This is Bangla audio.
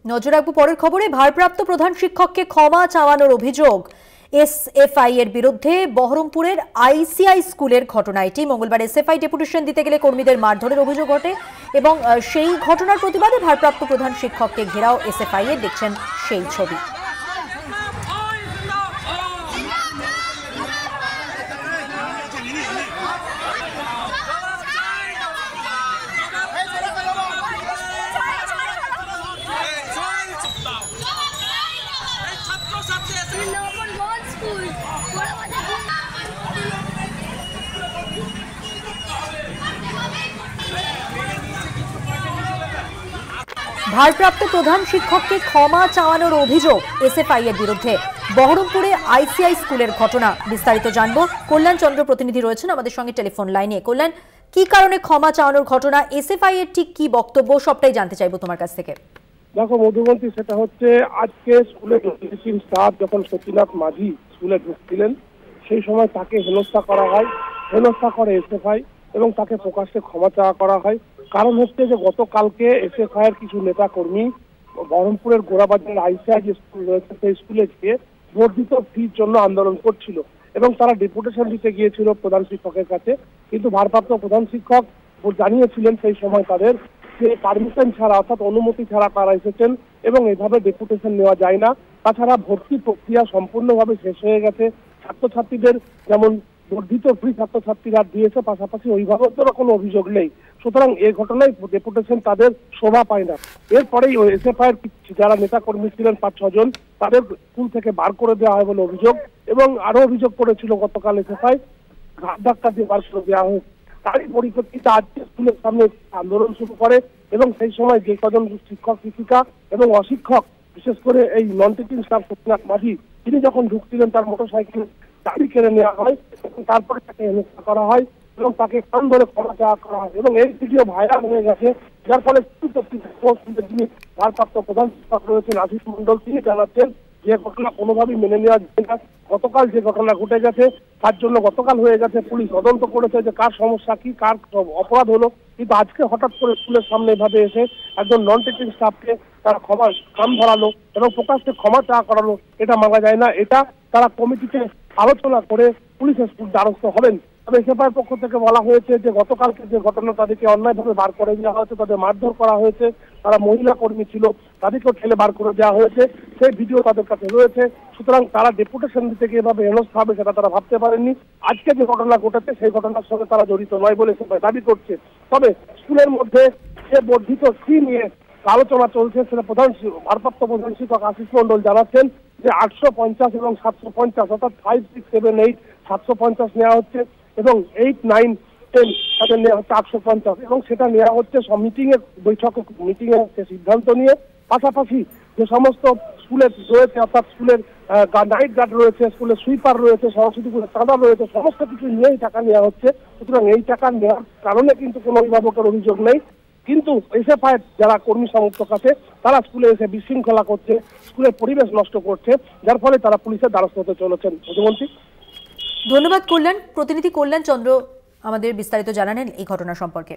নজর রাখবো পরের খবরে। ভারপ্রাপ্ত প্রধান শিক্ষককে ক্ষমা চাওয়ানোর অভিযোগ এসএফআই এর বিরুদ্ধে। বহরমপুরের আইসিআই স্কুলের ঘটনা এটি। মঙ্গলবার এসএফআই ডেপুটেশন দিতে গেলে কর্মীদের মারধরের অভিযোগ ওঠে এবং সেই ঘটনার প্রতিবাদে ভারপ্রাপ্ত প্রধান শিক্ষককে ঘেরাও এসএফআই এর, দেখছেন সেই ছবি। ভারপ্রাপ্ত প্রধান শিক্ষককে ক্ষমা চাওয়ানোর অভিযোগ এসএফআই এর বিরুদ্ধে। বহরমপুরে আইসিআই স্কুলের ঘটনা, বিস্তারিত জানবো। কল্যাণ চন্দ্র প্রতিনিধি রয়েছেন আমাদের সঙ্গে টেলিফোন লাইনে। কল্যাণ, কি কারণে ক্ষমা চাওয়ানোর ঘটনা, এসএফআই এর ঠিক কি বক্তব্য, সবটাই জানতে চাইবো তোমার কাছ থেকে। দেখো মধুবন্তী, সেটা হচ্ছে আজকে স্কুলের স্টাফ যখন সতীনাথ মাঝি স্কুলে ঢুকছিলেন সেই সময় তাকে হেনস্থা করা হয়, হেনস্থা করে এসএফআই এবং তাকে প্রকাশ্যে ক্ষমা চাওয়া করা হয়। কারণ হচ্ছে যে গতকালকে এসএফআই এর কিছু নেতা কর্মী বহরমপুরের গোড়াবাজারের আইসিআই যে স্কুল রয়েছে সেই স্কুলে গিয়ে বর্ধিত ফির জন্য আন্দোলন করছিল এবং তারা ডেপুটেশন দিতে গিয়েছিল প্রধান শিক্ষকের কাছে। কিন্তু ভারপ্রাপ্ত প্রধান শিক্ষক জানিয়েছিলেন সেই সময় তাদের যে পারমিশন ছাড়া, অর্থাৎ অনুমতি ছাড়া তারা এসেছেন এবং এভাবে ডেপুটেশন নেওয়া যায় না। তাছাড়া ভর্তি প্রক্রিয়া সম্পূর্ণভাবে শেষ হয়ে গেছে। ছাত্রছাত্রীদের যেমন বর্ধিত ফি ছাত্রছাত্রীরা দিয়েছে, পাশাপাশি অভিভাবকদেরও কোনো অভিযোগ নেই। সুতরাং এই ঘটনায় ডেপুটেশন তাদের শোভা পায় না। এরপরেই এসএফআই এর যারা নেতা কর্মী ছিলেন ৫-৬ জন, তাদের স্কুল থেকে বার করে দেওয়া হয় বলে অভিযোগ এবং আরো অভিযোগ করেছিল গতকাল এসএফআই ঘাট ধাক্কা দিয়ে বার করে দেওয়া হয়। তারই পরিপ্রেক্ষিতে আজকে স্কুলের সামনে আন্দোলন শুরু করে এবং সেই সময় যে কজন শিক্ষক শিক্ষিকা এবং অশিক্ষক, বিশেষ করে এই নন টিচিং স্টাফ সতীনাথ মাঝি, তিনি যখন ঢুকছিলেন তার মোটরসাইকেল গাড়ি কেড়ে নেওয়া হয় এবং তারপরে তাকে হেনস্থা করা হয় এবং তাকে কান ধরে ক্ষমা চাওয়া করা হয় এবং এই ভিডিও ভাইরাল হয়ে গেছে। যার ফলে যিনি ভারপ্রাপ্ত প্রধান শিক্ষক রয়েছেন আশিস মন্ডল, তিনি জানাচ্ছেন যে ঘটনা কোনোভাবেই মেনে নেওয়া যায় না। গতকাল যে ঘটনা ঘটে গেছে তার জন্য গতকাল হয়ে গেছে, পুলিশ তদন্ত করেছে যে কার সমস্যা কি, কার অপরাধ হলো, কিন্তু আজকে হঠাৎ করে স্কুলের সামনে এভাবে এসে একজন নন টিচিং স্টাফকে তারা ক্ষমা কান ধরালো এবং প্রকাশ্যে ক্ষমা চাওয়া করালো, এটা মানা যায় না। এটা তারা কমিটিতে আলোচনা করে পুলিশের দ্বারস্থ হবেন। তবে এসএফআই পক্ষ থেকে বলা হয়েছে যে গতকালকে যে ঘটনা, তাদেরকে অন্যায়ভাবে বার করে দেওয়া হয়েছে, তাদের মারধর করা হয়েছে, তারা মহিলা কর্মী ছিল, তাদেরকেও ঠেলে বার করে দেওয়া হয়েছে, সেই ভিডিও তাদের কাছে রয়েছে। সুতরাং তারা ডেপুটেশন দিতে গিয়ে এভাবে হেনস্থা হবে সেটা তারা ভাবতে পারেননি। আজকে যে ঘটনা ঘটেছে সেই ঘটনার সঙ্গে তারা জড়িত নয় বলে এসএফআই দাবি করছে। তবে স্কুলের মধ্যে যে বর্ধিত ফি নিয়ে আলোচনা চলছে সেটা ভারপ্রাপ্ত প্রধান শিক্ষক আশিস মন্ডল জানাচ্ছেন যে 850 এবং 750, অর্থাৎ 5, 6, 7, 8 750 নেওয়া হচ্ছে এবং 8, 9, 10 তাদের নেওয়া হচ্ছে 850 এবং সেটা নেওয়া হচ্ছে সব মিটিং এর সিদ্ধান্ত নিয়ে। পাশাপাশি যে সমস্ত স্কুলের রয়েছে, অর্থাৎ স্কুলের নাইট গার্ড রয়েছে, স্কুলের সুইপার রয়েছে, সরস্বতীপুরের চাঁদা রয়েছে, সমস্ত কিছু নিয়েই টাকা নেওয়া হচ্ছে। সুতরাং এই টাকা নেওয়ার কারণে কিন্তু কোনো অভিভাবকের অভিযোগ নেই। কিন্তু এসএফআই যারা কর্মী সমর্থক আছে তারা স্কুলে এসে বিশৃঙ্খলা করছে, স্কুলের পরিবেশ নষ্ট করছে, যার ফলে তারা পুলিশের দ্বারস্থ হতে চলেছেন। মধুবন্তী, ধন্যবাদ কল্যাণ। প্রতিনিধি কল্যাণ চন্দ্র আমাদের বিস্তারিত জানালেন এই ঘটনা সম্পর্কে।